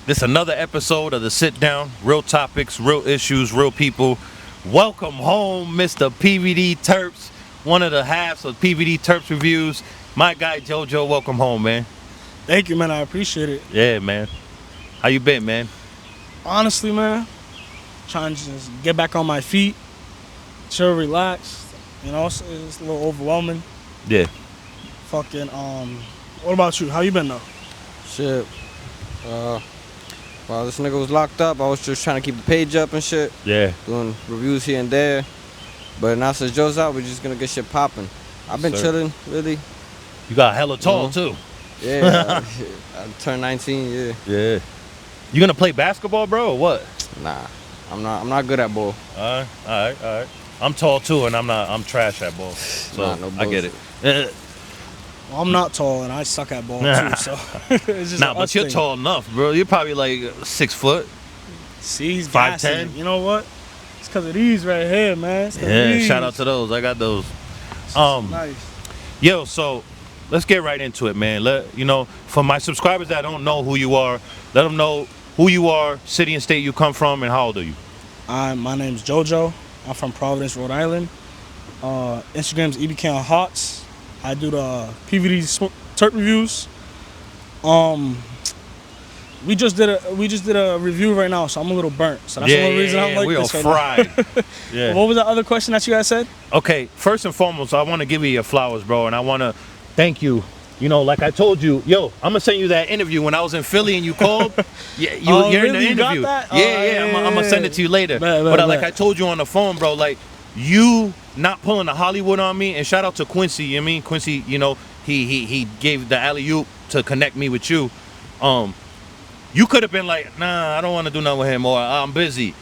This is another episode of the Sit Down. Real topics, real issues, real people. Welcome home, Mr. PVD Terps. One of the halves of PVD Terps reviews. My guy JoJo, welcome home, man. Thank you, man. I appreciate it. Yeah, man. How you been, man? Honestly, man, trying to just get back on my feet, chill, relax. You know, it's a little overwhelming. Yeah. Fucking, what about you? How you been, though? Shit. While this nigga was locked up, I was just trying to keep the page up and shit. Yeah. Doing reviews here and there. But now since Joe's out, we're just gonna get shit popping. I've been chilling, really. You got hella tall, too. Yeah. I turned 19, yeah. Yeah. You gonna play basketball, bro, or what? Nah. I'm not good at ball. All right. I'm tall, too, and I'm trash at ball. So, no I get it. Well, I'm not tall, and I suck at ball, too, so it's just But you're tall enough, bro. You're probably like 6 foot. See, he's 5'10". gassing. You know what? It's because of these right here, man. Yeah, shout out to those. I got those. Nice. Yo, so let's get right into it, man. For my subscribers that don't know who you are, let them know who you are, city and state you come from, and how old are you? My name's JoJo. I'm from Providence, Rhode Island. Instagram's EBK on Hots. I do the PVD Terp reviews. We just did a review right now, so I'm a little burnt. So that's the only reason I'm like we this are right fried. now. Yeah. What was the other question that you guys said? Okay, first and foremost, I want to give you your flowers, bro, and I want to thank you. You know, like I told you, I'm gonna send you that interview when I was in Philly and you called. Yeah, you're in the really? You got interview. that? Yeah. I'm gonna send it to you later. Bet. Like I told you on the phone, bro, like you not pulling the Hollywood on me, and shout out to Quincy. You know what I mean, Quincy, he gave the alley-oop to connect me with you. You could have been like, nah, I don't want to do nothing with him, or I'm busy.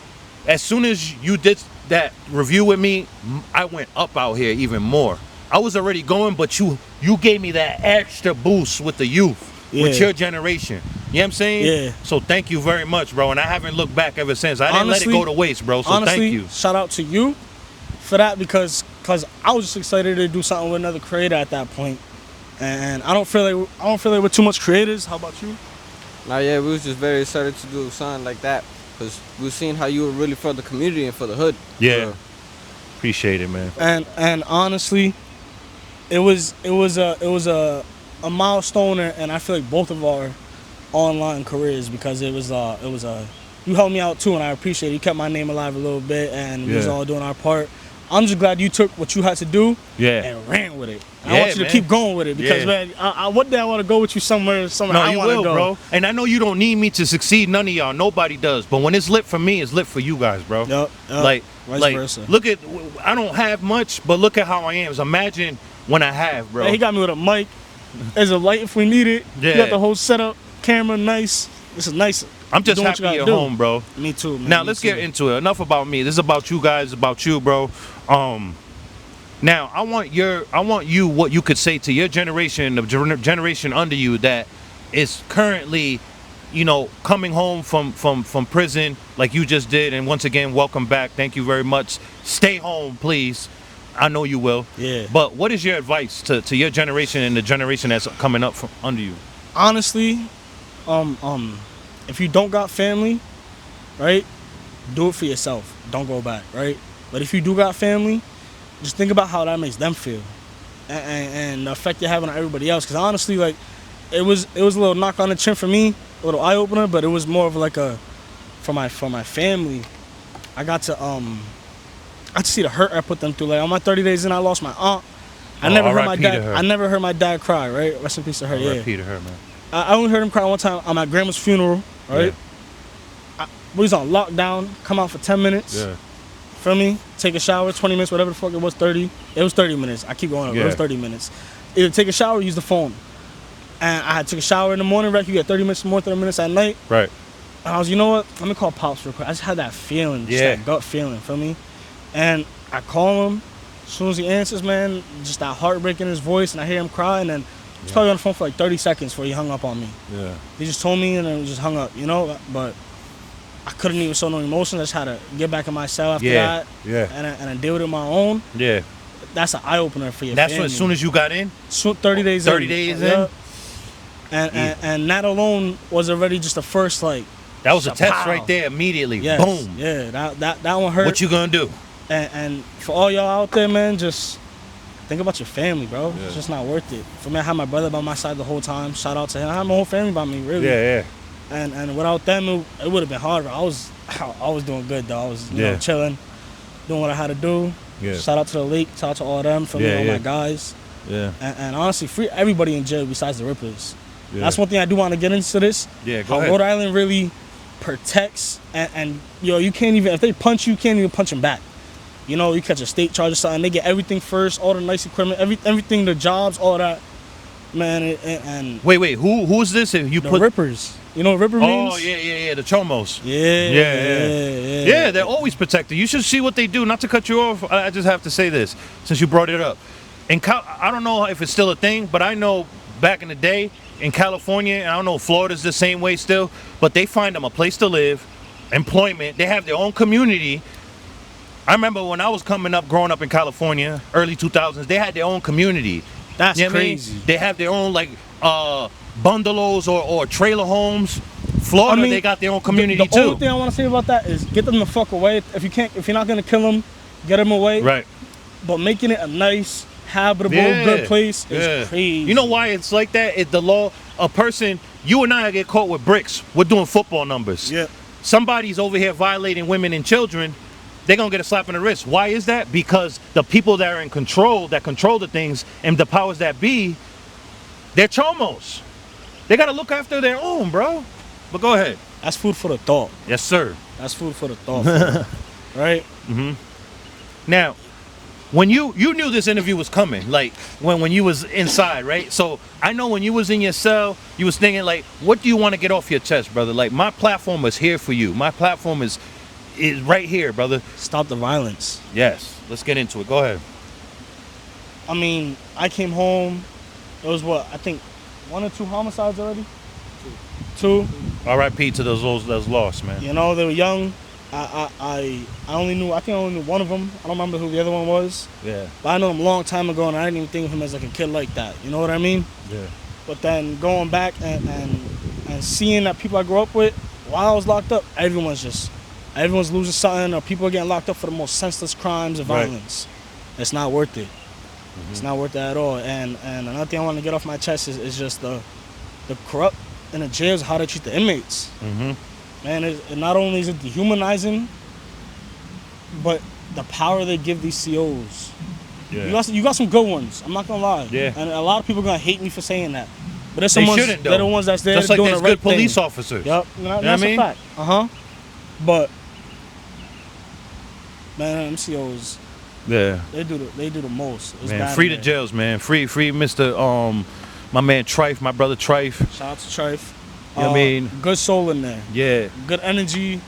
As soon as you did that review with me, I went up out here even more. I was already going, but you gave me that extra boost with the youth, with your generation. You know what I'm saying? Yeah. So thank you very much, bro. And I haven't looked back ever since. I didn't let it Honestly, go to waste, bro. So honestly, thank you. Shout out to you for that because I was just excited to do something with another creator at that point. And I don't feel like we're too much creators. How about you? Nah, yeah, we was just very excited to do something like that. Because we seen how you were really for the community and for the hood. Yeah. Appreciate it, man. And honestly, it was a milestone, and I feel like both of our online careers because it was you helped me out too, and I appreciate it. You kept my name alive a little bit, and we was all doing our part. I'm just glad you took what you had to do and ran with it. I want you to keep going with it because, man, one day I want to go with you somewhere No, I you want to will, go. bro. And I know you don't need me to succeed. None of y'all. Nobody does. But when it's lit for me, it's lit for you guys, bro. Yep. Like, Vice versa. Look at, I don't have much, but look at how I am. So imagine when I have, bro. Man, he got me with a mic. There's a light if we need it. Yeah. You got the whole setup, camera, nice. This is nice. I'm just happy you're home, bro. Me too, man. Now let's get into it. Enough about me. This is about you guys. About you, bro. Now I want you what you could say to your generation, the generation under you that is currently, coming home from prison like you just did. And once again, welcome back. Thank you very much. Stay home, please. I know you will. Yeah. But what is your advice to your generation and the generation that's coming up from under you? Honestly, if you don't got family, right, do it for yourself. Don't go back, right? But if you do got family, just think about how that makes them feel, and the effect you're having on everybody else. Because honestly, like, it was a little knock on the chin for me, a little eye opener, but it was more of like for my family. I got to see the hurt I put them through. Like on my 30 days in, I lost my aunt. I never heard my dad. I never heard my dad cry. Right, rest in peace to her. Yeah. R.I.P. to her, man. I only heard him cry one time on my grandma's funeral. Right. Yeah. We was on lockdown. Come out for 10 minutes. Yeah. Feel me? Take a shower, 20 minutes, whatever the fuck it was, 30. It was 30 minutes. I keep going up. Yeah. It was 30 minutes. Either take a shower or use the phone. And I took a shower in the morning, right? You get 30 minutes more, 30 minutes at night. Right. And I was, you know what? Let me call Pops real quick. I just had that feeling, just that gut feeling, feel me? And I call him. As soon as he answers, man, just that heartbreak in his voice, and I hear him cry, and then he's probably on the phone for like 30 seconds before he hung up on me. Yeah. He just told me, and then we just hung up, But I couldn't even show no emotion. I just had to get back in my cell after that. Yeah. And I deal with it on my own. Yeah. That's an eye opener for your That's family. when, as soon as you got in? 30 days in. 30 days in? And that alone was already just the first, like, That was a test Shapow. right there immediately. Yes. Boom. Yeah, that one hurt. What you gonna do? And for all y'all out there, man, just think about your family, bro. Yeah. It's just not worth it. For me, I had my brother by my side the whole time. Shout out to him. I had my whole family by me, really. Yeah. And without them, it would have been harder. I was doing good though. I was you know, chilling, doing what I had to do. Yeah. Shout out to the league. Shout out to all them for me, all my guys. Yeah. And honestly, free everybody in jail besides the Rippers. Yeah. That's one thing I do want to get into this. Yeah, go How ahead. Rhode Island really protects and you can't even, if they punch you can't even punch them back. You know, you catch a state charge or something, they get everything first, all the nice equipment, everything, the jobs, all that. Man, and Wait, who's this? You the put Rippers. You know what Ripper means? Oh yeah, the Chomos. Yeah. Yeah, they're always protected. You should see what they do. Not to cut you off, I just have to say this since you brought it up. I don't know if it's still a thing, but I know back in the day in California, and I don't know if Florida's the same way still, but they find them a place to live, employment. They have their own community. I remember when I was coming up, growing up in California, early 2000s, they had their own community. That's You know what I mean? crazy. They have their own like bungalows or trailer homes. Florida, they got their own community the too. only thing I want to say about that is get them the fuck away. If you're not gonna kill them, get them away. Right. But making it a nice, habitable, good place is crazy. You know why it's like that? It's the law. A person, you and I get caught with bricks. We're doing football numbers. Yeah. Somebody's over here violating women and children. They're gonna get a slap in the wrist. Why is that? Because the people that are in control, that control the things, and the powers that be, they're chomos. They gotta look after their own, bro. But go ahead. That's food for the thought. Yes, sir. That's food for the thought. Right? Now, when you knew this interview was coming, like when you was inside, right? So I know when you was in your cell, you was thinking like, what do you want to get off your chest, brother? Like my platform is here for you. My platform is right here, brother. Stop the violence. Yes. Let's get into it. Go ahead. I mean, I came home. It was what? I think 1 or 2 homicides already? Two. R.I.P. to those lost, man. You know, they were young. I think I only knew one of them. I don't remember who the other one was. Yeah. But I know him a long time ago, and I didn't even think of him as like a kid like that. You know what I mean? Yeah. But then going back and seeing that people I grew up with, while I was locked up, everyone's losing something, or people are getting locked up for the most senseless crimes and Right. violence. It's not worth it. It's not worth it at all. And another thing I want to get off my chest is just the corrupt in the jails, how they treat the inmates. Man, it not only is it dehumanizing, but the power they give these COs. Yeah. You got some good ones. I'm not gonna lie. Yeah. And a lot of people are gonna hate me for saying that. But there's They some ones, shouldn't, though. they're the ones that's there Just like doing there's the right good police thing. officers. Yep. You know what That's I mean? a fact. But man, them COs, Yeah. they do the most. It's Man, bad free in the there. jails, man. Free Mr. My man Trife, my brother Trife. Shout out to Trife. You know what I mean? Good soul in there. Yeah. Good energy.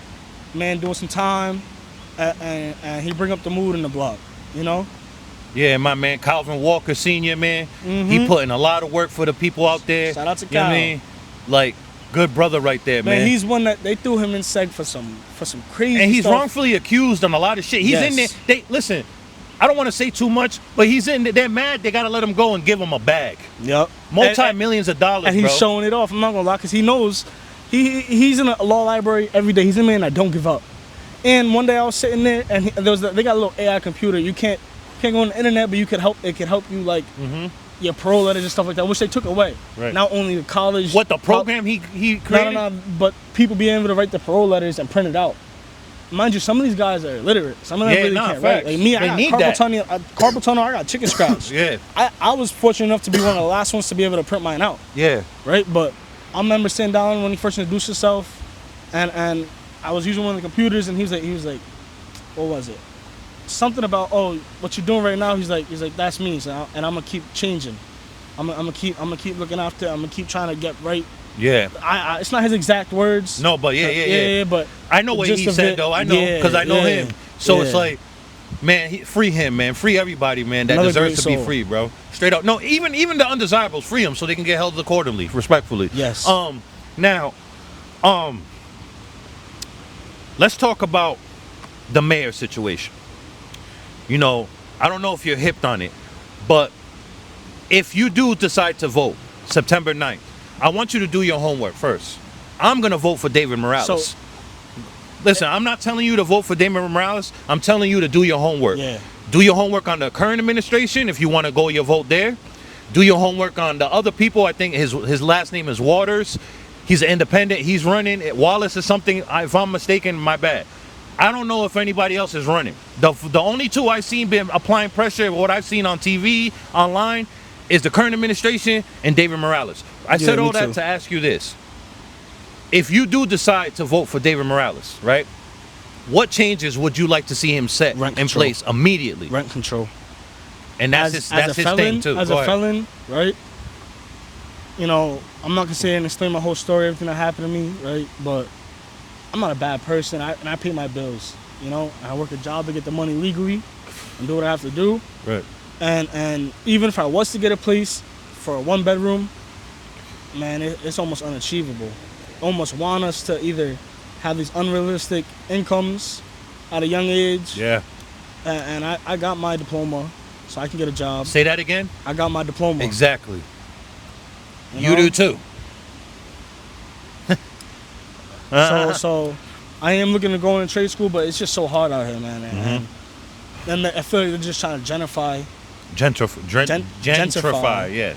Man doing some time. And he bring up the mood in the block. You know? Yeah, my man Calvin Walker Sr., man. He putting a lot of work for the people out there. Shout out to You know what I Cal. mean? Like, good brother right there, man. Man, he's one that they threw him in seg for some crazy and he's stuff. wrongfully accused on a lot of shit. He's in there. Yes. Listen, I don't want to say too much, but he's in there. They're mad. They got to let him go and give him a bag. Yep. Multi-millions of dollars, And he's bro. showing it off. I'm not gonna lie, because he knows he's in a law library every day. He's a man that don't give up. And one day I was sitting there, and they got a little AI computer. You can't go on the internet, but it could help you like your parole letters and stuff like that, which they took away. Right. Not only the college. What, the program he created? No, but people being able to write the parole letters and print it out. Mind you, some of these guys are illiterate. Some of them really can't write. Like me, I got carpal tunnel. I got chicken scratch. Yeah. I was fortunate enough to be one of the last ones to be able to print mine out. Yeah. Right, but I remember sitting down when he first introduced himself, and I was using one of the computers, and he was like, what was it? Something about, oh, what you're doing right now. He's like, that's me. So, and I'm gonna keep changing. I'm gonna keep looking after. I'm gonna keep trying to get right. Yeah. I it's not his exact words. No, but yeah. But I know what he said, though. I know, because I know him. So it's like, man, free him, man. Free everybody, man, that Another deserves to great be soul. free, bro. Straight up. No, even the undesirables, free them so they can get held accordingly, respectfully. Yes. Now, let's talk about the mayor situation. You know, I don't know if you're hipped on it, but if you do decide to vote September 9th, I want you to do your homework first. I'm gonna vote for David Morales. So- Listen, I'm not telling you to vote for David Morales. I'm telling you to do your homework. Yeah. Do your homework on the current administration if you want to go your vote there. Do your homework on the other people. I think his last name is Waters. He's an independent. He's running. Wallace is something. If I'm mistaken, my bad. I don't know if anybody else is running. The only two I've seen been applying pressure, what I've seen on TV, online, is the current administration and David Morales. I said me all that too. to ask you this. If you do decide to vote for David Morales, right, what changes would you like to see him set Rent in control. place immediately? Rent control. And that's his thing too. As Go a ahead. felon, right? You know, I'm not gonna say and explain my whole story, everything that happened to me, right? But I'm not a bad person. I pay my bills. You know, I work a job to get the money legally and do what I have to do. Right. And even if I was to get a place for a 1-bedroom, man, it's almost unachievable. Almost want us to either have these unrealistic incomes at a young age. Yeah. And I got my diploma, so I can get a job. Say that again. I got my diploma. Exactly. You know? do too. So I am looking to go into trade school, but it's just so hard out here, man. And I feel like they're just trying to gentrify Gentrify. Yeah.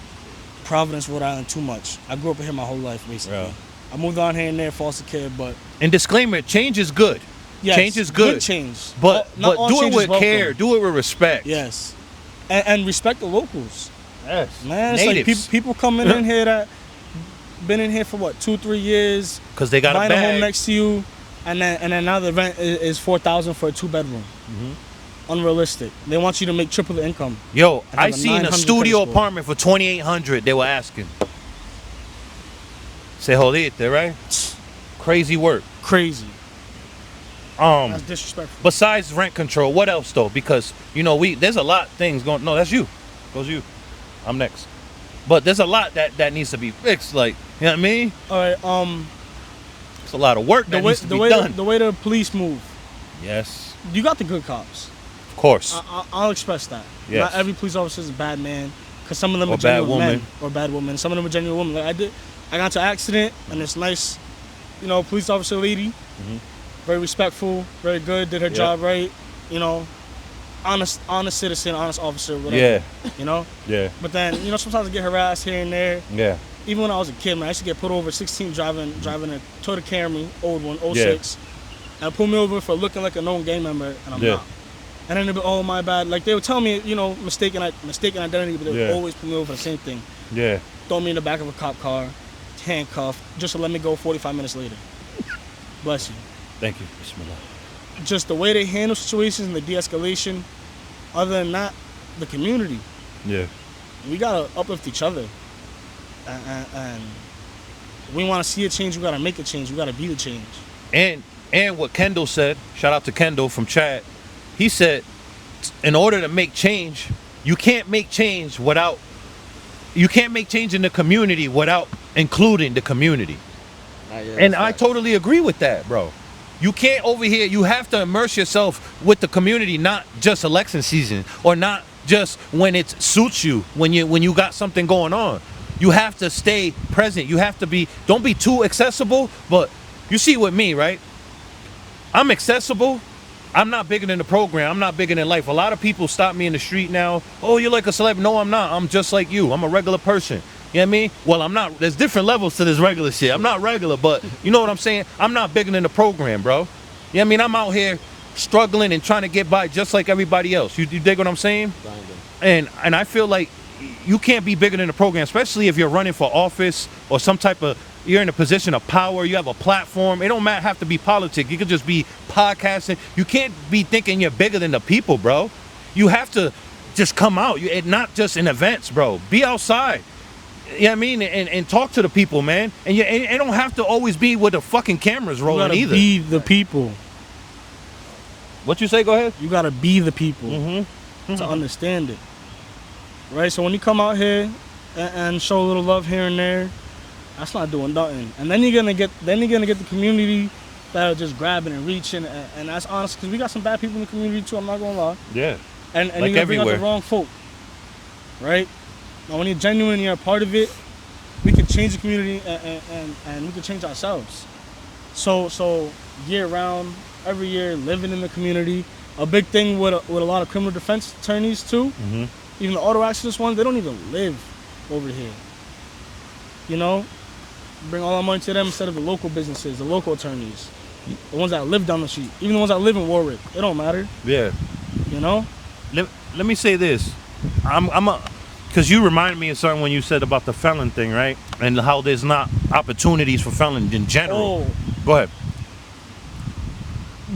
Providence, Rhode Island too much. I grew up here my whole life, basically. Yeah. I moved on here and there, foster kid, but And disclaimer: change is good. yes, Change is good. change. But Not all do it change is with welcome. care. Do it with respect. Yes, and respect the locals, Yes. man. It's like people coming in here that been in here for what 2-3 years, Because they got buying a a home bag. next to you, and then now the rent is $4,000 for a 2-bedroom. Unrealistic. They want you to make triple the income. Yo, And have I a seen a 900 studio credit score. apartment for $2,800. They were asking. Se jodiste, right? Crazy work. Crazy. That's disrespectful. Besides rent control, what else though? Because you know there's a lot of things going. No, that's you. Goes you. I'm next. But there's a lot that needs to be fixed. Like, you know what I mean? All right. It's a lot of work that needs to be done. The way the police move, Yes, you got the good cops. of course. I'll express that. Yes. Not every police officer is a bad man, because some of them Or are genuine bad men woman. or bad women. Some of them are genuine women. Like I got into an accident, and this nice, police officer lady, very respectful, very good, did her job right. Honest citizen, honest officer, whatever. Yeah, You know. yeah, But then sometimes I get harassed here and there. yeah. Even when I was a kid, man, I used to get put over 16 driving a Toyota Camry, old one, 06. And pull me over for looking like a known gang member, and I'm not. And then they'd be, oh, my bad. Like, they would tell me, mistaken identity, but they would always pull me over for the same thing. Yeah. Throw me in the back of a cop car, handcuffed, just to let me go 45 minutes later. Bless you. Thank you. Bismillah. Just the way they handle situations and the de-escalation. Other than that, the community. Yeah. We got to uplift each other. And we want to see a change, we got to make a change. We got to be the change. And what Kendall said, shout out to Kendall from chat. He said, in order to make change, you can't make change in the community without including the community. And I totally agree with that, bro. You can't over here, you have to immerse yourself with the community, not just election season or not just when it suits you, when you got something going on. You have to stay present. You have to don't be too accessible, but you see with me, right? I'm accessible. I'm not bigger than the program. I'm not bigger than life. A lot of people stop me in the street now. Oh, you're like a celeb. No, I'm not. I'm just like you. I'm a regular person. You know what I mean? Well, I'm not. There's different levels to this regular shit. I'm not regular, but you know what I'm saying? I'm not bigger than the program, bro. You know what I mean? I'm out here struggling and trying to get by just like everybody else. You dig what I'm saying? And I feel like you can't be bigger than the program, especially if you're running for office or you're in a position of power, you have a platform. It don't have to be politics. You could just be podcasting. You can't be thinking you're bigger than the people, bro. You have to just come out. Not just in events, bro. Be outside. You know what I mean? And talk to the people, man. And it don't have to always be with the fucking cameras rolling either. Be the people. What you say? Go ahead. You gotta be the people to understand it. Right? So when you come out here and show a little love here and there, that's not doing nothing. And then you're gonna get the community that are just grabbing and reaching, and that's honest, because we got some bad people in the community too, I'm not gonna lie. Yeah. And like you're gonna bring out everywhere. the wrong folk. Right? Now when you're genuine and you're a part of it, we can change the community and we can change ourselves. So year round, every year, living in the community. A big thing with a lot of criminal defense attorneys too, even the auto accidents ones, they don't even live over here. You know, bring all our money to them instead of the local businesses, the local attorneys, the ones that live down the street, even the ones that live in Warwick. It don't matter. Yeah. You know. Let me say this. Because you reminded me of something when you said about the felon thing, right? And how there's not opportunities for felons in general. Oh. Go ahead.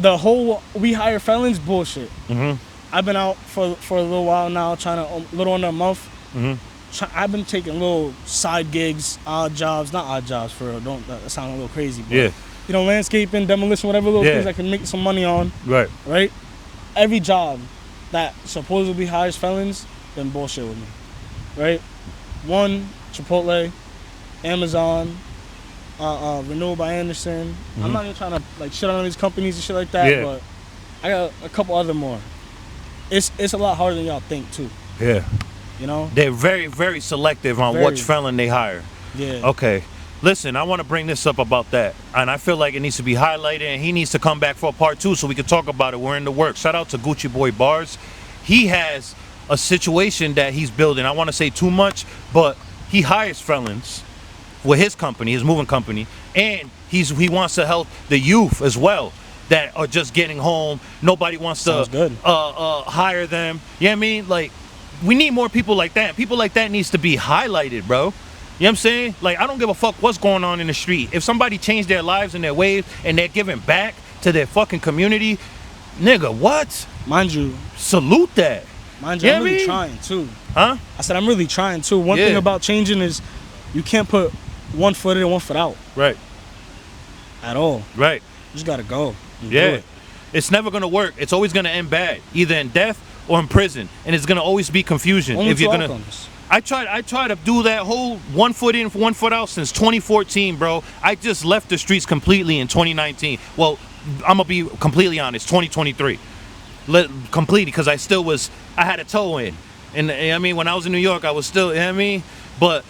The whole we hire felons bullshit. Mm-hmm. I've been out for a little while now, trying to, little under a month. Mm-hmm. I've been taking little side gigs, odd jobs, not odd jobs for real. Don't that sound a little crazy, but Yeah. you know, landscaping, demolition, whatever little things I can make some money on. Right. Right? Every job that supposedly hires felons, then bullshit with me. Right? One, Chipotle, Amazon, Renewal by Anderson. I'm not even trying to like shit on these companies and shit like that, but I got a couple other more. It's a lot harder than y'all think too. Yeah. You know? They're very, very selective on which felon they hire. Yeah. Okay. Listen, I want to bring this up about that. And I feel like it needs to be highlighted, and he needs to come back for a part 2 so we can talk about it. We're in the works. Shout out to Gucci Boy Bars. He has a situation that he's building. I want to say too much, but he hires felons with his company, his moving company, and he wants to help the youth as well that are just getting home. Nobody wants to hire them. You know what I mean? Like, we need more people like that. People like that needs to be highlighted, bro. You know what I'm saying? Like, I don't give a fuck what's going on in the street. If somebody changed their lives and their ways and they're giving back to their fucking community, nigga, what? Mind you, salute that. Mind you, I'm really trying too. Huh? I said I'm really trying too. One thing about changing is you can't put 1 foot in and 1 foot out. Right. At all. Right. You just gotta go. Yeah. It's never gonna work. It's always gonna end bad, either in death or in prison, and it's gonna always be confusion. Only if you're gonna, outcomes. I tried to do that whole 1 foot in, 1 foot out since 2014, bro. I just left the streets completely in 2019. Well, I'm gonna be completely honest, 2023. Completely, because I had a toe in. And I mean, when I was in New York, I was still, you know what I mean? But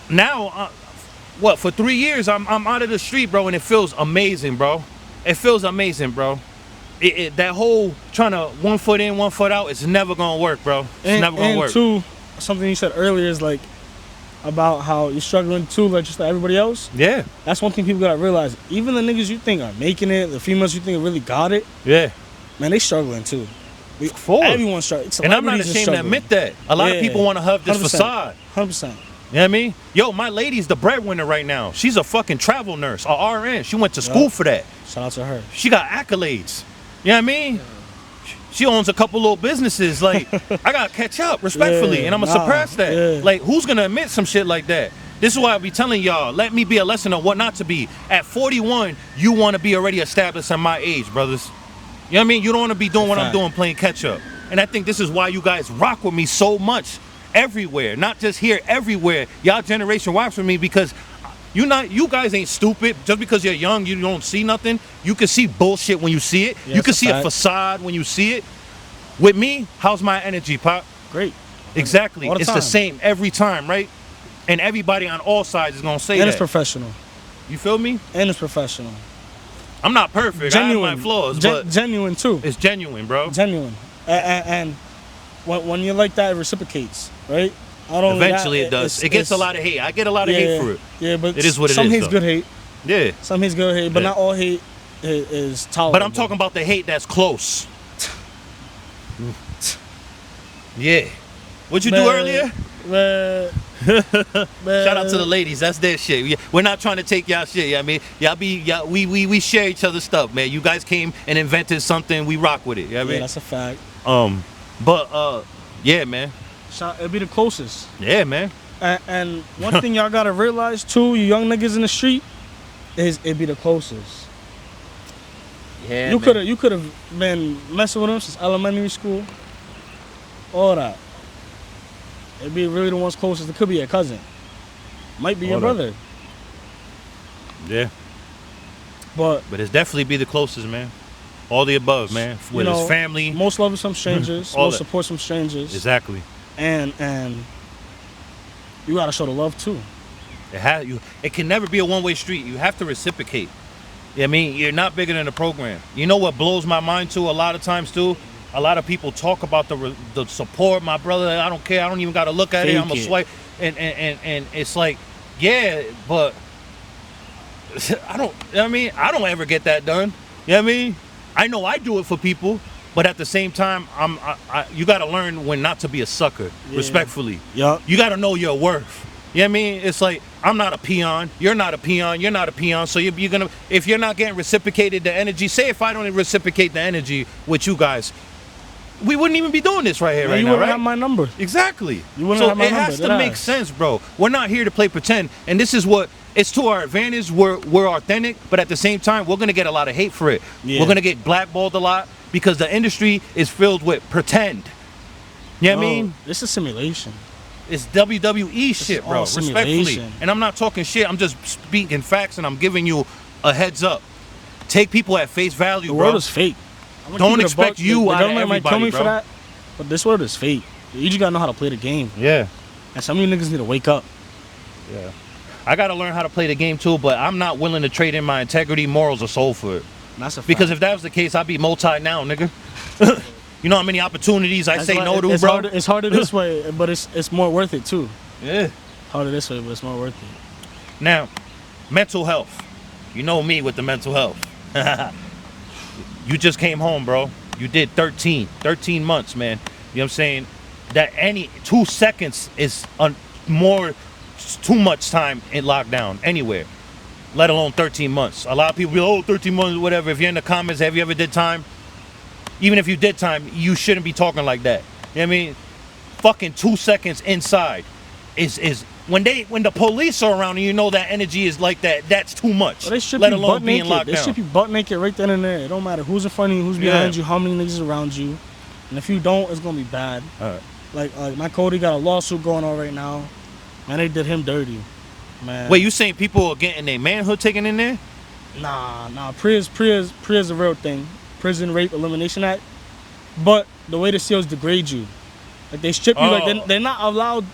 now, for 3 years, I'm out of the street, bro, and it feels amazing, bro. It feels amazing, bro. That whole trying to 1 foot in, 1 foot out, it's never gonna work, bro. It's never gonna work. And two, something you said earlier is like about how you're struggling too, like just like everybody else. Yeah. That's one thing people gotta realize. Even the niggas you think are making it, the females you think really got it. Yeah. Man, they struggling too. Everyone's struggling. And I'm not ashamed to admit that. A lot of people want to have this 100%, facade. 100%. You know what I mean? Yo, my lady's the breadwinner right now. She's a fucking travel nurse, a RN. She went to school for that. Shout out to her. She got accolades. You know what I mean? She owns a couple little businesses. Like, I gotta catch up respectfully, and I'm gonna suppress that. Yeah. Like, who's gonna admit some shit like that? This is why I be telling y'all, let me be a lesson on what not to be. At 41, you want to be already established at my age, brothers. You know what I mean? You don't want to be doing what I'm doing, playing catch up. And I think this is why you guys rock with me so much everywhere, not just here, everywhere. Y'all generation rocks with me because you guys ain't stupid. Just because you're young, you don't see nothing. You can see bullshit when you see it. Yeah, you can see a facade when you see it. With me, how's my energy, Pop? Great. Exactly. It's the same every time, right? And everybody on all sides is gonna say that. And it's professional. You feel me? And it's professional. I'm not perfect. Genuine. I have my flaws, but genuine too. It's genuine, bro. Genuine. And when you're like that, it reciprocates, right? Eventually it does. It gets a lot of hate. I get a lot of hate for it. Yeah, but it is what it is. Some hate's good hate. Yeah. Some hate's good hate, but not all hate is tolerable. But I'm talking about the hate that's close. Yeah. What'd you do earlier? Shout out to the ladies. That's their shit. We're not trying to take y'all shit. I mean, we share each other's stuff, man. You guys came and invented something. We rock with it. You know what I mean? That's a fact. Yeah, man. It'll be the closest. Yeah, man. And one thing y'all gotta realize too, you young niggas in the street, is it be the closest. Yeah. You could have been messing with them since elementary school. All that. It'd be really the ones closest. It could be a cousin. Might be your brother. Yeah. But it's definitely be the closest, man. All the above, man. With his family. Most love is some strangers. Most support some strangers. Exactly. And you gotta show the love too. It can never be a one-way street. You have to reciprocate. I mean, you're not bigger than the program. You know what blows my mind too? A lot of times too, a lot of people talk about the support. My brother, I don't care. I don't even got to look at it. I'm a swipe, and it's like, yeah, but I don't. I mean, I don't ever get that done. You know what I mean? I know I do it for people, but at the same time, you got to learn when not to be a sucker. Respectfully, Yup. You got to know your worth. You know what I mean? It's like, I'm not a peon. You're not a peon. You're not a peon. So you're gonna, if you're not getting reciprocated the energy, say if I don't reciprocate the energy with you guys, we wouldn't even be doing this right here, right you now, wouldn't right? have my number. Exactly. You wouldn't so have my it number. has to make sense, bro. We're not here to play pretend, and this is what it's to our advantage. We're authentic, but at the same time, we're gonna get a lot of hate for it. Yeah. We're gonna get blackballed a lot because the industry is filled with pretend. You know what I mean? This is simulation. It's WWE shit, bro. all Respectfully. simulation. And I'm not talking shit. I'm just speaking facts, and I'm giving you a heads up. Take people at face value, The bro. world is fake. I'm gonna Don't keep it a expect buck. you The out of government might kill everybody, me bro. for that, but this world is fake. You just gotta know how to play the game. Yeah. And some of you niggas need to wake up. Yeah. I gotta learn how to play the game too, but I'm not willing to trade in my integrity, morals, or soul for it. And that's a fact. Because if that was the case, I'd be multi now, nigga. You know how many opportunities I That's say why no to, it's bro? it's harder this way, but it's more worth it too. Yeah. Harder this way, but it's more worth it. Now, mental health. You know me with the mental health. You just came home, bro. You did 13 months, man. You know what I'm saying? That any 2 seconds is too much time in lockdown anywhere, let alone 13 months. A lot of people be like, oh, 13 months, whatever. If you're in the comments, have you ever did time? Even if you did time, you shouldn't be talking like that. You know what I mean? Fucking 2 seconds inside is when the police are around and you know that energy is like that, that's too much. Well, they strip let you alone butt being naked. locked They down. strip you butt naked right then and there. It don't matter who's in front of you, who's behind you, how many niggas around you. And if you don't, it's gonna be bad. Alright. Like my Cody got a lawsuit going on right now. Man, they did him dirty. Man. Wait, you saying people are getting their manhood taken in there? Nah. PREA's a real thing. Prison Rape Elimination Act. But the way the SEALs degrade you, like they strip you, like they're not allowed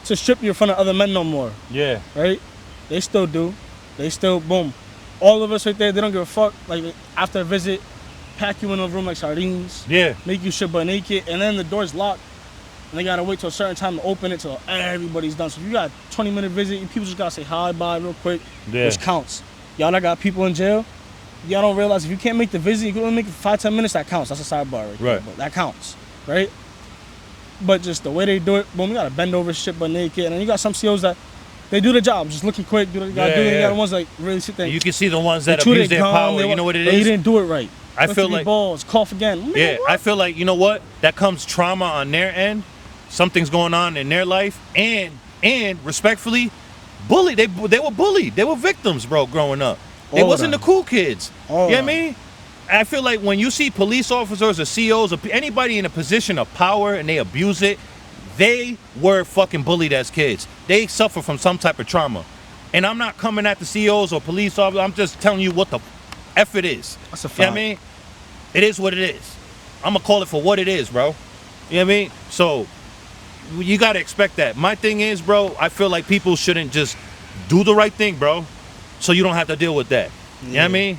to strip you in front of other men no more. Yeah. Right? They still do. They still, boom. All of us right there, they don't give a fuck. Like after a visit, pack you in a room like sardines. Yeah. Make you shit butt naked, and then the door's locked. And they gotta wait till a certain time to open it till everybody's done. So if you got a 20-minute visit, people just gotta say hi, bye real quick, which counts. Y'all that got people in jail, y'all don't realize if you can't make the visit, you can only make it 5-10 minutes, that counts. That's a sidebar right there. But that counts, right? But just the way they do it, boom, you gotta bend over shit butt naked. And then you got some CEOs that they do the job, just looking quick, do what they gotta do. You got the ones that really sit there. You can see the ones that abuse their power. You know what it is? You didn't do it right. I feel like balls, cough again. Yeah, I feel like, you know what? That comes trauma on their end. Something's going on in their life, and respectfully, bullied. They were bullied. They were victims, bro, growing up. They wasn't the cool kids. You know what I mean? I feel like when you see police officers or CEOs or anybody in a position of power and they abuse it, they were fucking bullied as kids. They suffer from some type of trauma. And I'm not coming at the CEOs or police officers. I'm just telling you what the F it is. That's a fact. You know what I mean? It is what it is. I'm going to call it for what it is, bro. You know what I mean? So you got to expect that. My thing is, bro, I feel like people shouldn't just do the right thing, bro, so you don't have to deal with that. You know what I mean?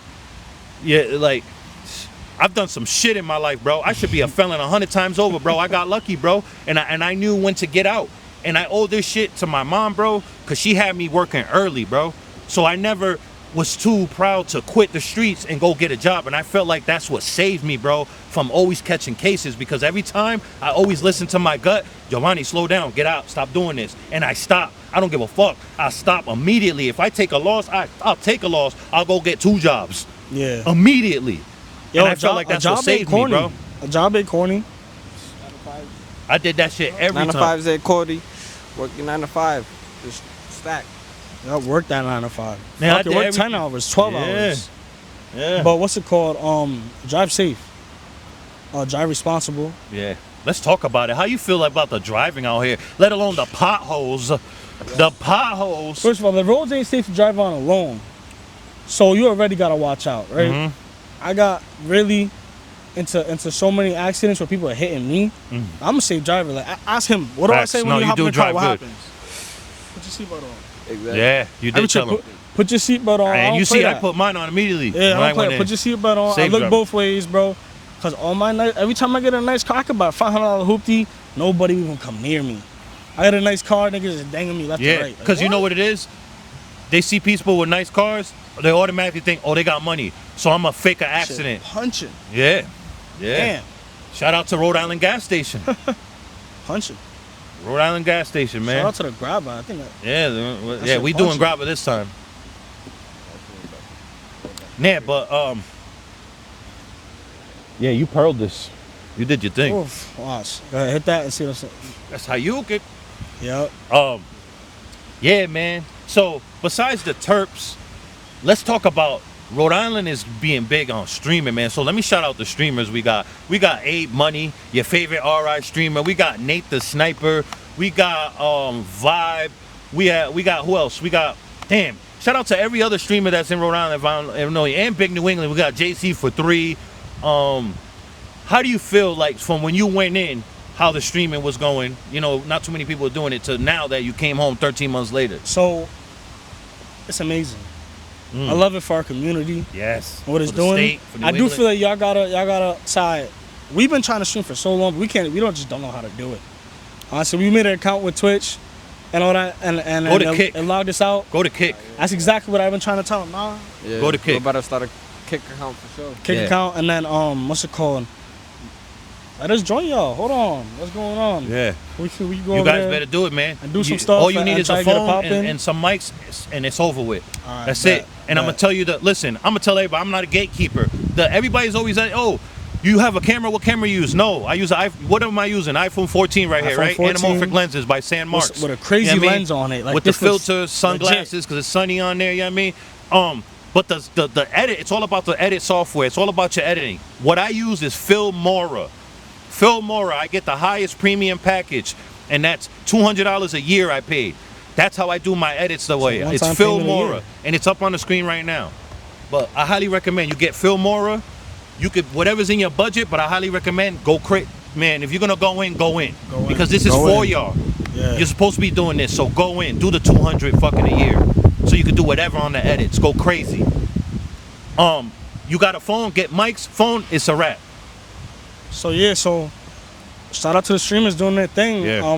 Yeah, like, I've done some shit in my life, bro. I should be a felon 100 times over, bro. I got lucky, bro, and I knew when to get out. And I owe this shit to my mom, bro, because she had me working early, bro. So I never was too proud to quit the streets and go get a job. And I felt like that's what saved me, bro, from always catching cases, because every time I always listened to my gut, Giovanni, slow down, get out, stop doing this. And I stop. I don't give a fuck. I stop immediately. If I take a loss, I'll take a loss. I'll go get 2 jobs. Yeah. Immediately. Yo, and I felt like that's what saved me, bro. A job ain't corny. I did that shit every 9 to time. 5's at Cody. Working 9 to 5. Just stack. I work that 9 to 5. Man, I Fuck it, did work every- 10 hours, 12 hours. Yeah. But what's it called? Drive safe. Drive responsible. Yeah. Let's talk about it. How you feel about the driving out here, let alone the potholes? The potholes. First of all, the roads ain't safe to drive on alone. So you already gotta watch out, right? Mm-hmm. I got really into so many accidents where people are hitting me. I'm a safe driver. Like, ask him, what do I Facts. say when No, you you hop in do the car? drive What good. happens? Put your seatbelt on. Exactly. Yeah, you did tell him. Put your seatbelt on. And you see, I that. put mine on immediately. Yeah, when I don't play went it. Put in. your seatbelt on. I Safe look driver. both ways, bro. Cause all my every time I get a nice car, I could buy a $500 hoopty. Nobody even come near me. I got a nice car, niggas is danging me left and Yeah, right. Like, because you know what it is? They see people with nice cars, they automatically think, oh, they got money. So I'm going to fake an accident. Shit, punching. Yeah. Yeah. Damn. Shout out to Rhode Island gas station. Punching. Rhode Island gas station, man. Shout out to the grabber. I think that. Yeah, we doing punching. grabber this time. Yeah, but yeah, you pearled this. You did your thing. Oof, watch. Go ahead, hit that and see what's up. That's how you get. Yep. Yeah, man. So besides the Terps, let's talk about Rhode Island is being big on streaming, man. So let me shout out the streamers we got. We got Abe Money, your favorite RI streamer. We got Nate the Sniper. We got Vibe. We got who else? We got shout out to every other streamer that's in Rhode Island, if I don't know, and Big New England. We got JC for 3. How do you feel like from when you went in, how the streaming was going? You know, not too many people are doing it to now that you came home 13 months later. So it's amazing. I love it for our community. Yes. What it's For the doing. state, for New I do England. feel like y'all gotta side. We've been trying to stream for so long, but we don't know how to do it. So we made an account with Twitch and all that, and logged this out. Go to Kick. That's exactly what I've been trying to tell them. Nah, Yeah, Go to Kick. We're about to start a Kick account for sure. Kick Yeah. account, and then what's it called? Let us join y'all. Hold on, what's going on? Yeah. We go You over guys there. better do it, man. And do some stuff All you and- need and is try a to get it phone poppin'. and some mics, and it's over with. All right, That's bet, it. And I'm bet. gonna tell you that. Listen, I'm gonna tell everybody I'm not a gatekeeper. Everybody's always like, oh, you have a camera. What camera you use? No, I use what am I using? iPhone 14 right here, iPhone right? 14. Anamorphic lenses by San Marks. With a crazy You know what I mean? lens on it, like with the this looks filters, sunglasses, because it's sunny on there. You know what I mean? But the edit, it's all about the edit software. It's all about your editing. What I use is Filmora. Filmora, I get the highest premium package, and that's $200 a year I paid. That's how I do my edits the way. It's one-time payment a Filmora, year. and it's up on the screen right now. But I highly recommend you get Filmora. You could, whatever's in your budget, but I highly recommend go man, if you're gonna go in. Go in. Because this is Go for in. y'all. Yeah. You're supposed to be doing this, so go in. Do the 200 fucking a year. So you can do whatever on the edits. Go crazy. You got a phone, get mics, phone, it's a wrap. So shout out to the streamers doing their thing. Yeah.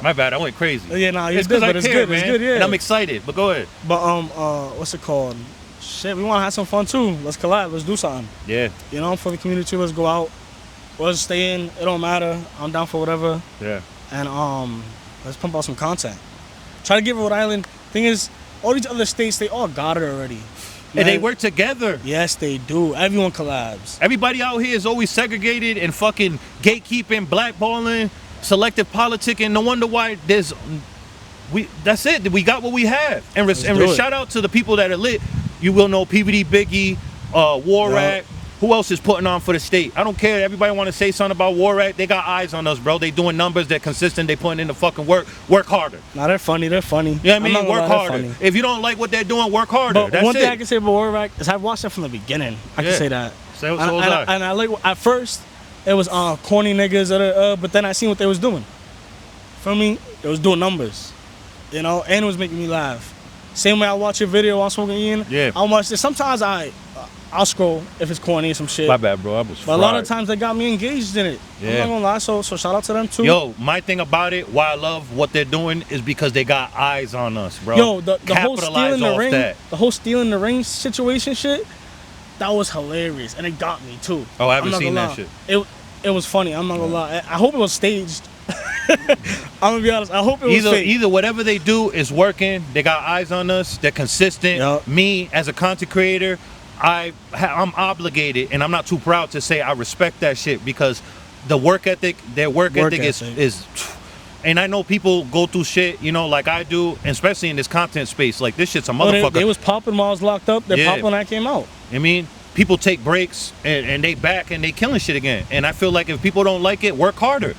My bad, I went crazy. Yeah, nah, you It's did, 'cause I but it's care, good. It's man. good, yeah. And I'm excited, but go ahead. But what's it called? Shit, we want to have some fun too. Let's collab. Let's do something. Yeah, You know, for the community. Let's go out. Let's stay in. It don't matter. I'm down for whatever. yeah. And let's pump out some content. Try to give Rhode Island. Thing is, all these other states, they all got it already. And they Man, work together. Yes, they do. Everyone collabs. Everybody out here is always segregated and fucking gatekeeping, blackballing, selective politicking. No wonder why that's it. We got what we have. And do it. shout out to the people that are lit. You will know PVD Biggie, Warat. Who else is putting on for the state? I don't care. Everybody want to say something about Warat. They got eyes on us, bro. They doing numbers. They're consistent. They putting in the fucking work. Work harder. Nah, they're funny. They're funny. You know what I I'm mean? not gonna Work lie, they're harder. funny. If you don't like what they're doing, work harder. But That's one thing I it. can say about Warback is I've watched it from the beginning. I Yeah. can say that. So was and I. I like at first it was corny niggas, but then I seen what they was doing. Feel me? They was doing numbers, you know, and it was making me laugh. Same way I watch your video on Smoking Ian. Yeah. I watch it. Sometimes I'll scroll if it's corny or some shit. My bad, bro. I was But a lot of fried. times they got me engaged in it. I'm Yeah. not gonna lie. So shout out to them too. Yo, my thing about it, why I love what they're doing, is because they got eyes on us, bro. Yo, the whole Capitalize stealing the off ring, that. the whole stealing the ring situation shit, that was hilarious, and it got me too. Oh, I haven't I'm not seen gonna that lie. shit. It was funny. I'm not gonna lie. I hope it was staged. I'm gonna be honest. I hope it was fake. Either whatever they do is working. They got eyes on us. They're consistent. Yup. Me as a content creator, I'm obligated, and I'm not too proud to say I respect that shit, because the work ethic, their work ethic is. And I know people go through shit, you know, like I do, and especially in this content space. Like, this shit's a motherfucker. They was popping while I was locked up. They're Yeah. popping when I came out. I mean, people take breaks and they back and they killing shit again. And I feel like if people don't like it, work harder.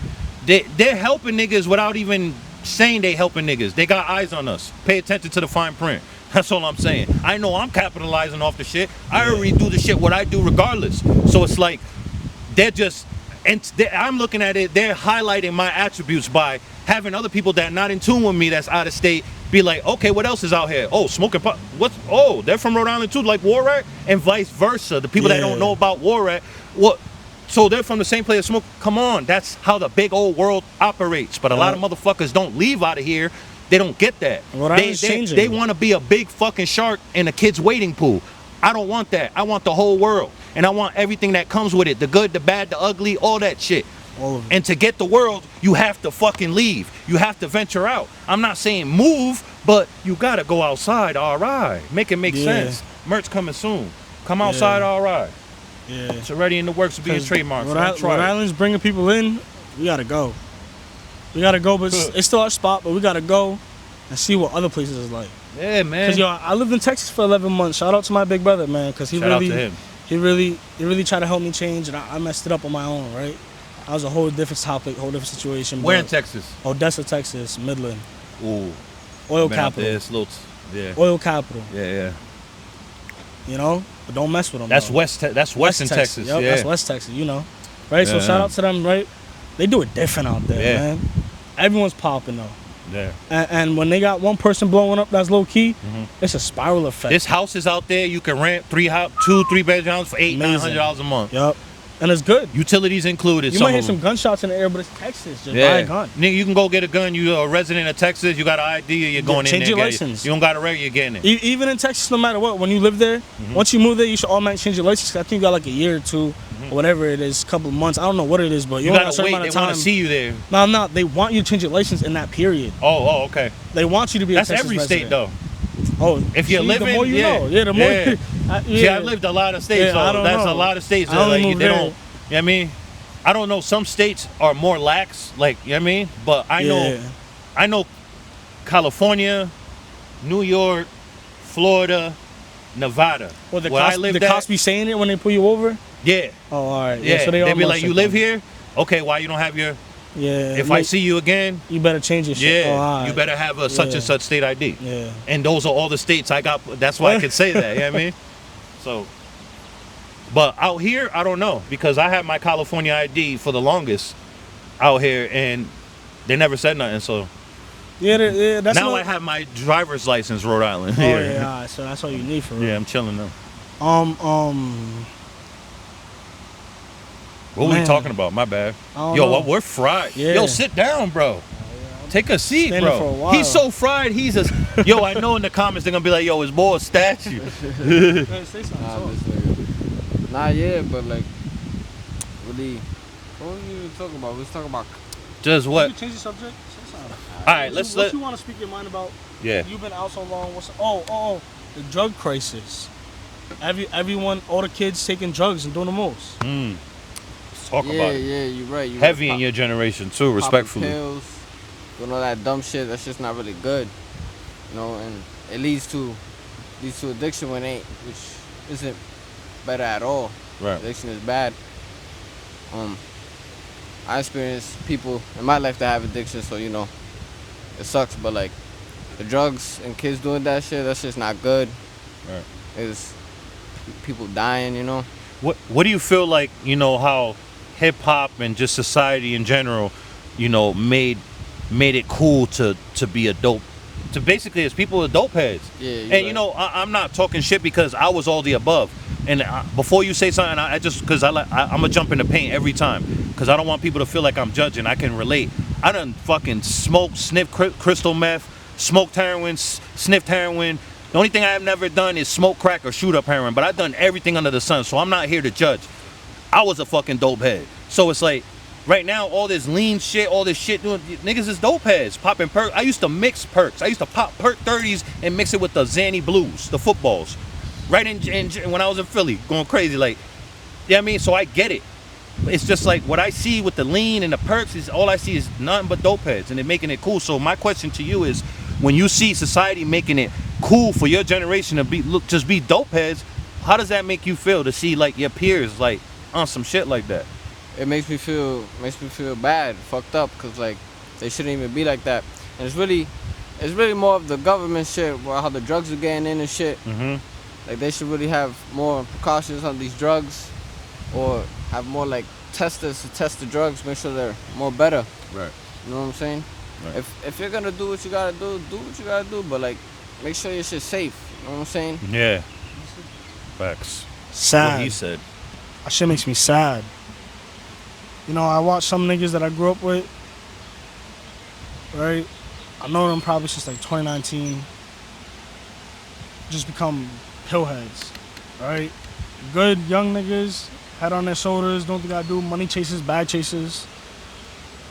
They're helping niggas without even saying they helping niggas. They got eyes on us. Pay attention to the fine print. That's all I'm saying. I know I'm capitalizing off the shit. I already do the shit what I do regardless. So it's like I'm looking at it. They're highlighting my attributes by having other people that are not in tune with me, that's out of state, be like, okay, what else is out here? Oh, smoking pot. They're from Rhode Island too, like Warrat, and vice versa. The people that don't know about Warrat, so they're from the same place as smoke. Come on, that's how the big old world operates. But a lot of motherfuckers don't leave out of here. They don't get that. They want to be a big fucking shark in a kid's wading pool. I don't want that. I want the whole world. And I want everything that comes with it. The good, the bad, the ugly, all that shit. All of it. And to get the world, you have to fucking leave. You have to venture out. I'm not saying move, but you gotta go outside, all right. Make it make sense. Merch coming soon. Come outside, all right. Yeah. It's already in the works of being trademarked. Rhode Island's bringing people in. We gotta go. We gotta go, but it's still our spot, but we gotta go and see what other places is like. Yeah, man. Cause I lived in Texas for 11 months. Shout out to my big brother, man, cause he really tried to help me change, and I messed it up on my own, right? I was a whole different topic, whole different situation. Where in Texas? Odessa, Texas, Midland. Ooh. Oil capital. Oil capital. Yeah. You know, but don't mess with them. That's though. That's Western Texas. Yep, that's West Texas. You know, right? So shout out to them, right? They do it different out there, man. Everyone's popping though. Yeah. And when they got one person blowing up that's low key, it's a spiral effect. There's houses out there you can rent 2-3 bedrooms for $800-$900 a month. Yep. And it's good. Utilities included. You might hear some gunshots in the air, but it's Texas. Just buy a gun. Nigga, you can go get a gun. You a resident of Texas. You got an ID. You're going in there. Change your license. You don't got a regular. You're getting it. Even in Texas, no matter what, when you live there, once you move there, you should automatically change your license. I think you got like a year or two, or whatever it is, a couple of months. I don't know what it is, but you got a certain amount of time. They want to see you there. No. They want you to change your license in that period. Oh, okay. They want you to be. That's a Texas every resident. state though. Oh, if you're living, the more you know. Yeah, the more. See, I lived a lot of states. Yeah, so that's a lot of states. That, like, they don't. You know what I mean? I don't know. Some states are more lax, like, you know what I mean? But I know California, New York, Florida, Nevada. Well, the cops be saying it when they pull you over? Yeah. Oh, all right. Yeah. So they be like, you live here? Okay, why you don't have your... Yeah. If I see you again... You better change your shit. Yeah. Oh, all right. You better have a such and such state ID. Yeah. And those are all the states I got. That's why I can say that. You know what I mean? So... But out here, I don't know, because I had my California ID for the longest out here, and they never said nothing. So that's now I have my driver's license, Rhode Island. Oh yeah, all right, so that's all you need for real. Yeah, I'm chilling now. What were we talking about? My bad. Yo, we're fried. Yeah. Yo, sit down, bro. Take a seat, bro. He's so fried. Yo, I know in the comments they're gonna be like, yo, his boy a statue. Not yet, but like, really, what were you talking about? We was talking about just what? Can you change the subject? All right, what you want to speak your mind about? Yeah. You've been out so long. The drug crisis. Everyone, all the kids taking drugs and doing the most. Let's talk about it. Yeah, you're right. Heavy in your generation too, respectfully. Pills, doing all that dumb shit. That's just not really good, you know, and it leads to addiction which isn't better at all. Right. Addiction is bad. I experienced people in my life that have addiction, so you know, it sucks. But like, the drugs and kids doing that shit, that's just not good. Right. It's people dying, you know. What do you feel like, you know, how hip hop and just society in general, you know, made it cool to be a dope, to basically as people are dope heads. Yeah. And right. you know, I'm not talking shit because I was all the above. And before you say something, I'm gonna jump in the paint every time because I don't want people to feel like I'm judging. I can relate. I done fucking smoked, sniffed crystal meth, smoked heroin, sniffed heroin. The only thing I have never done is smoke crack or shoot up heroin, but I've done everything under the sun, so I'm not here to judge. I was a fucking dope head. So it's like, right now, all this lean shit, all this shit doing, niggas is dope heads, popping perks. I used to mix perks. I used to pop perk 30s and mix it with the Zanny Blues, the footballs. Right in when I was in Philly, going crazy, like, you know what I mean? So I get it. It's just like what I see with the lean and the perks is all I see is nothing but dope heads, and they're making it cool. So my question to you is, when you see society making it cool for your generation to just be dope heads, how does that make you feel to see like your peers like on some shit like that? It makes me feel bad, fucked up, cause like they shouldn't even be like that. And it's really more of the government shit, how the drugs are getting in and shit. Mm-hmm. Like they should really have more precautions on these drugs, or have more like testers to test the drugs, make sure they're more better. Right. You know what I'm saying? Right. If you're gonna do what you gotta do what you gotta do. But like, make sure your shit's safe. You know what I'm saying? Yeah. Facts. Sad. What he said. That shit makes me sad. You know, I watch some niggas that I grew up with, right? I know them probably since like 2019. Just become pillheads, right? Good young niggas, head on their shoulders, don't think I do, money chases, bag chases.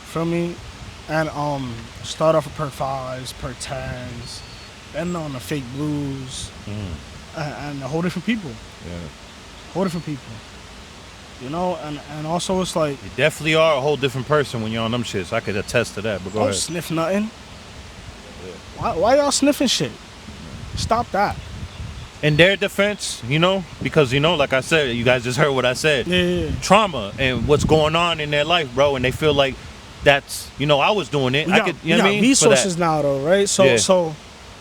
Feel me? And start off with per 5s, per 10s, then on the fake blues, and a whole different people. Yeah. Whole different people. You know, and also it's like, You definitely are a whole different person when you're on them shits. I could attest to that, but go don't ahead. sniff nothing. Why y'all sniffing shit? Stop that. In their defense, you know, because, you know, like I said, you guys just heard what I said. Yeah. Trauma and what's going on in their life, bro, and they feel like that's, you know, I was doing it. We I got, could, we you know got what I mean? resources now, though, right? So, Yeah. so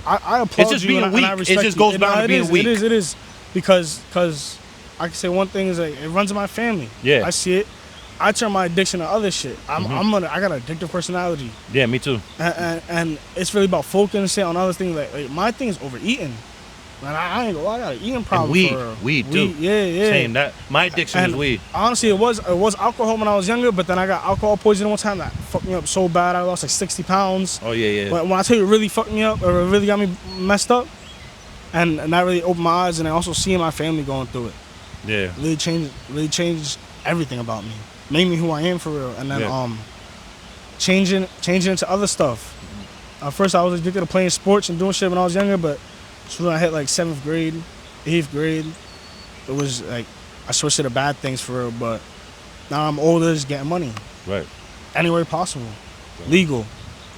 I applaud It's just you being and I weak. respect It just you. goes down to being weak. It is, because I can say one thing is like, it runs in my family. Yeah. I see it. I turn my addiction to other shit. I got an addictive personality, Yeah, me too. and it's really about focusing on other things. Like my thing is overeating. Man, I ain't gonna lie, I got an eating problem. And weed too. Yeah. Same. That my addiction is weed. Honestly, it was alcohol when I was younger, but then I got alcohol poisoning one time that fucked me up so bad. I lost like 60 pounds. Oh yeah. When I tell you it really fucked me up, or it really got me messed up, and that really opened my eyes, and I also seeing my family going through it. Yeah. Really changed everything about me. Made me who I am for real. And then changing into other stuff. First I was addicted to playing sports and doing shit when I was younger, but so when I hit like 7th grade, 8th grade, it was like I switched to the bad things for real, but now I'm older, just getting money. Right. Any way possible. Legal.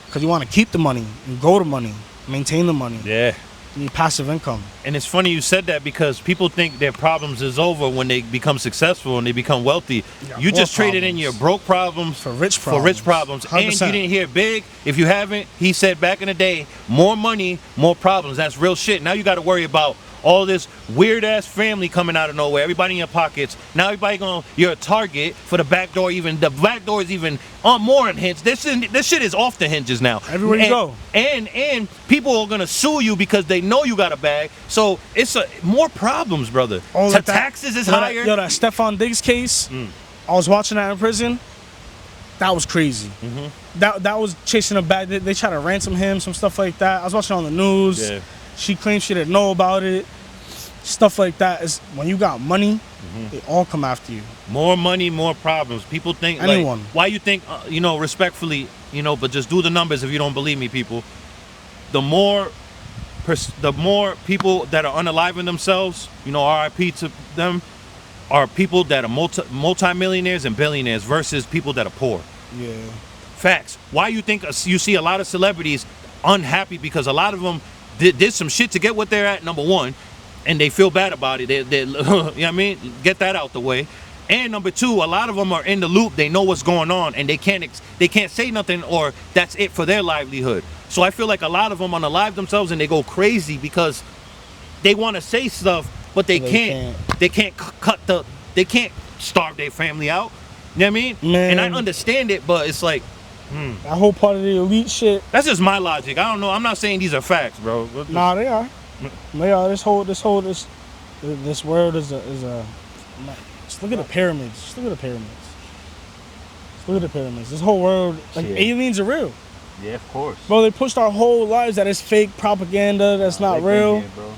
Because you want to keep the money, and grow the money, maintain the money. Yeah. You need passive income. And it's funny you said that because people think their problems is over when they become successful and they become wealthy. You just traded in your broke problems for rich problems. And you 100%. didn't hear Big. If you haven't, he said back in the day, more money, more problems. That's real shit. Now you got to worry about all this weird ass family coming out of nowhere. Everybody in your pockets. Now everybody you're a target for the back door. Even the back door is even more unhinged. This shit is off the hinges now. Everywhere you go. And people are gonna sue you because they know you got a bag. So it's more problems, brother. Taxes is higher. That Stephon Diggs case. I was watching that in prison. That was crazy. That was chasing a bag. They tried to ransom him, some stuff like that. I was watching on the news. Yeah. She claimed she didn't know about it. Stuff like that. Is when you got money, they all come after you. More money, more problems. People think Anyone. like, why you think, respectfully, but just do the numbers if you don't believe me, people. The more people that are unaliving themselves, RIP to them, are people that are multi-millionaires and billionaires versus people that are poor. Yeah. Facts. Why you think you see a lot of celebrities unhappy because a lot of them did some shit to get what they're at, number one, and they feel bad about it. They you know what I mean? Get that out the way. And number two, a lot of them are in the loop. They know what's going on, and they can't say nothing, or that's it for their livelihood. So I feel like a lot of them unalive themselves, and they go crazy because they want to say stuff, but they can't. They can't they can't starve their family out. You know what I mean? Man. And I understand it, but it's like, That whole part of the elite shit. that's just my logic. I don't know. I'm not saying these are facts, bro. Nah, they are. They are. This world is a. Just look at the pyramids. Just look at the pyramids. Just look at the pyramids. This whole world, like Shit. aliens are real. Yeah, of course. Bro, they pushed our whole lives that it's fake propaganda. That's not real. Bro.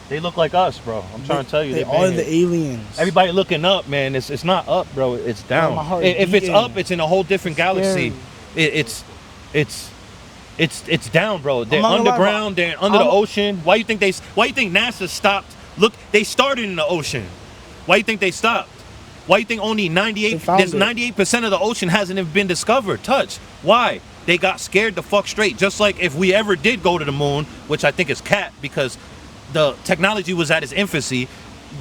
They look like us, bro. I'm trying to tell you. They been are here. the aliens. Everybody looking up, man. It's not up, bro. It's down. my heart If it's beating. up, it's in a whole different galaxy. It's down, bro. They're I'm not gonna lie, underground. bro. They're under the ocean. Why you think NASA stopped? Look, they started in the ocean. Why you think they stopped? Why you think only 98% of the ocean hasn't even been discovered, touched? Why? They got scared the fuck straight. Just like if we ever did go to the moon, which I think is cap because the technology was at its infancy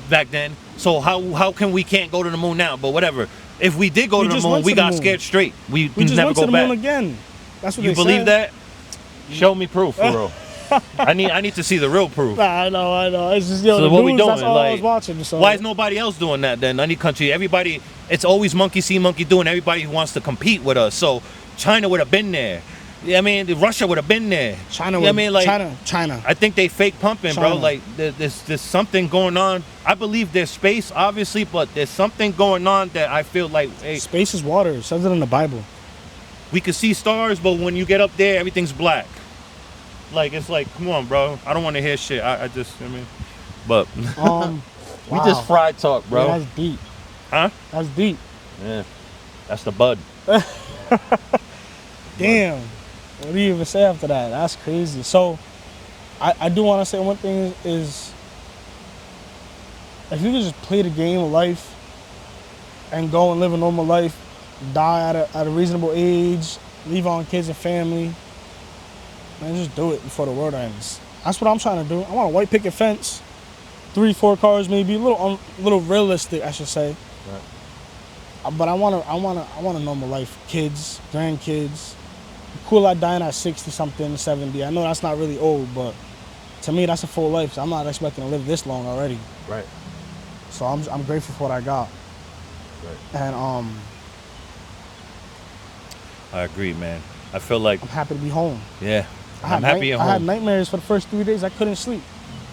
back then. So how can we can't go to the moon now? But whatever. If we did go to the moon, we got scared straight. We just never went go to the back. moon again. That's what You they believe said. that? Show me proof, for real. I need to see the real proof. Nah, I know. It's just So the what we news, doing? That's all I was Like, watching. So. why is nobody else doing that then? Any country, everybody, it's always monkey see, monkey do, and everybody wants to compete with us. So China would have been there. Yeah, I mean, Russia would have been there. China. Yeah, I mean, like China. I think they fake pumping, bro. China. Like there's something going on. I believe there's space, obviously, but there's something going on that I feel like, hey, Space is water. It says it in the Bible. we could see stars, but when you get up there, everything's black. Like it's like, come on, bro. I don't want to hear shit. I mean, but we just fried talk, bro. Yeah, that's deep. Huh? That's deep. Yeah, that's the bud. Damn. What do you even say after that? That's crazy. So, I do want to say one thing is, if you could just play the game of life and go and live a normal life, die at a reasonable age, leave on kids and family, man, just do it before the world ends. That's what I'm trying to do. I want a white picket fence, 3-4 cars maybe, a little realistic, I should say. Right. But I want a normal life, kids, grandkids. Cool, I dying at 60 something, 70. I know that's not really old, but to me that's a full life. So I'm not expecting to live this long already. Right. So I'm grateful for what I got. Right. And I agree, man. I feel like I'm happy to be home. yeah. I I'm happy at home. I had nightmares for the first 3 days. I couldn't sleep.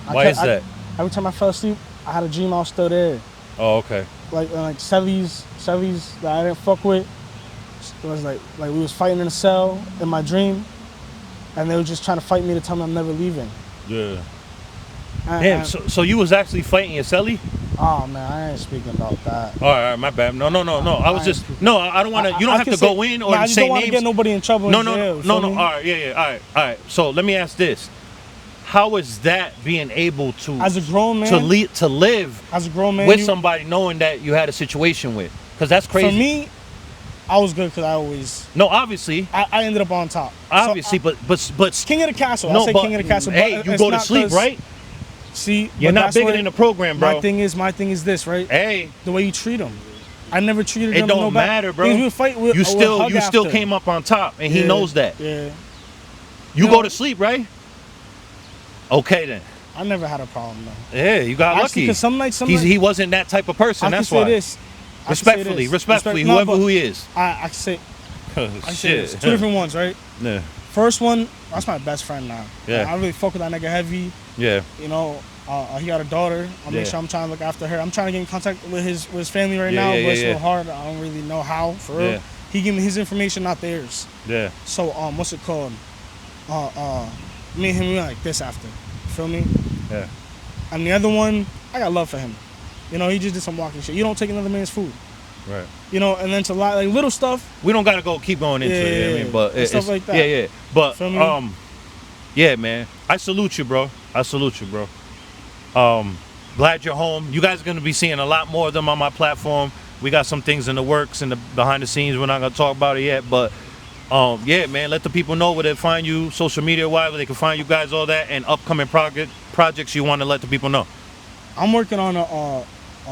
Why is that? Every time I fell asleep, I had a dream I was still there. Oh, okay. Like Sellies that I didn't fuck with. It was like we was fighting in a cell in my dream, and they were just trying to fight me to tell me I'm never leaving. Yeah. Damn. So you was actually fighting your celly? Oh man, I ain't speaking about that. All right, my bad. No. I was just no. I don't want to. You don't have to go in or I just say don't want to names. get nobody in trouble. No. in jail, All feel me? right, yeah. All right. So let me ask this: how is that being able to As a grown man to live as a grown man with somebody knowing that you had a situation with? Because that's crazy. For me, I was good because I always. No, obviously. I ended up on top. Obviously, so but king of the castle. no, I say but king of the castle. hey, but you it's go to not sleep, 'cause- right? See, You're but not that's bigger where than the program, bro. My thing is this, right? Hey, The way you treat them. I never treated it them. don't no bad. matter, bro. Things we fight with, you still hug after. came up on top, and he Yeah, knows that. Yeah. You You go know- to sleep, right? Okay then. I never had a problem though. Yeah, you got Actually, lucky. 'cause some nights, He wasn't that type of person. I That's can say why. this. I can say this. Respectfully, No, whoever but who he is. I can say I can say Shit. this. Two different ones, right? Yeah. First one, that's my best friend now. Yeah. I really fuck with that nigga heavy. Yeah. You know, he got a daughter. I make Yeah. sure I'm trying to look after her. I'm trying to get in contact with his family right Yeah, now, yeah, but it's a yeah, little hard. I don't really know how, for real. Yeah. He gave me his information, not theirs. Yeah. So what's it called? Me and him we went like this after. You feel me? Yeah. And the other one, I got love for him. You know, he just did some walking shit. You don't take another man's food. Right. You know, and then to lie like little stuff. We don't gotta keep going into it. Yeah, I mean, but and stuff it's, like that. Yeah. But Feel me? yeah, man. I salute you, bro. Glad you're home. You guys are gonna be seeing a lot more of them on my platform. We got some things in the works and the behind the scenes. We're not gonna talk about it yet, but yeah, man. Let the people know where they find you, social media wise, where they can find you guys, all that, and upcoming projects you want to let the people know. I'm working on a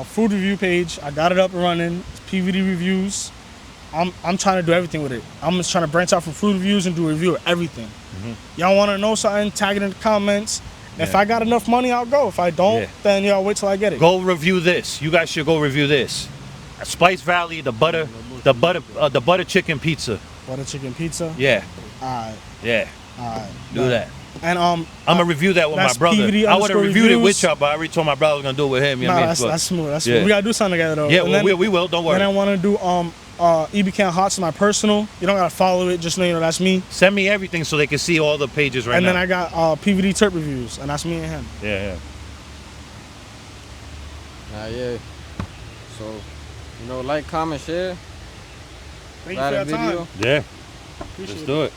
food review page. I got it up and running. It's PVD reviews. I'm trying to do everything with it. I'm just trying to branch out from food reviews and do a review of everything. Y'all want to know something? Tag it in the comments. If Yeah. I got enough money, I'll go. If I don't, Yeah. then y'all wait till I get it. Go review this. You guys should go review this. Spice Valley, the butter chicken pizza. Butter chicken pizza. Yeah, Alright, yeah. alright. Do that. And I'm gonna review that with my that's brother. PVD I would have reviewed it with reviews. y'all, but I already told my brother I was gonna do it with him. You know what I mean? that's, But- that's smooth. That's Yeah. smooth. We gotta do something together though. yeah, And well, then, we will. Don't worry. Then I want to do EBCAN Hots, my personal. You don't gotta follow it. Just know that's me. Send me everything so they can see all the pages right And now. then I got PVD Turp reviews, and that's me and him. Yeah. Yeah. So, like, comment, share. Thank you for Like your the video. time. Yeah. Appreciate Let's it. do it.